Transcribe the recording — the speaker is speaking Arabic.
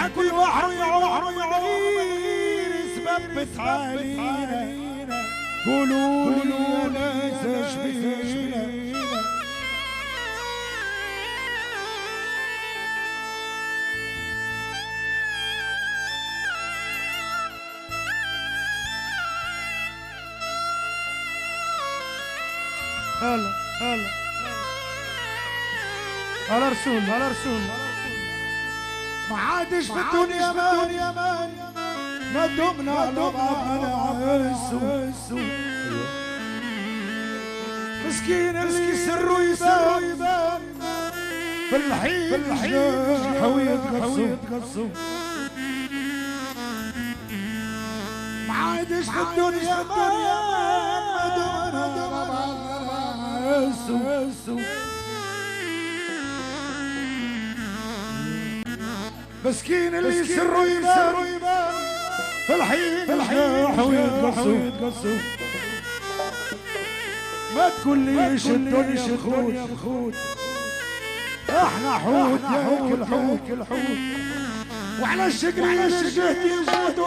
كل واحد يعوم غير سبب علينا قولوا لي يا ناس اش فينا هلا هلا على رسول على رسول ما عادش في الدنيا مان ما دمنا على بعضنا مسكين اللي يسر يبان في الحين حوية قصو ما عادش في الدنيا مان ما دمنا على بعضنا مسكين اللي يسر يبان في الحين حوية قصو ما تقوليش الدنيا خود احنا حوت يا الحوت وعلى الشقر يجهد يجهد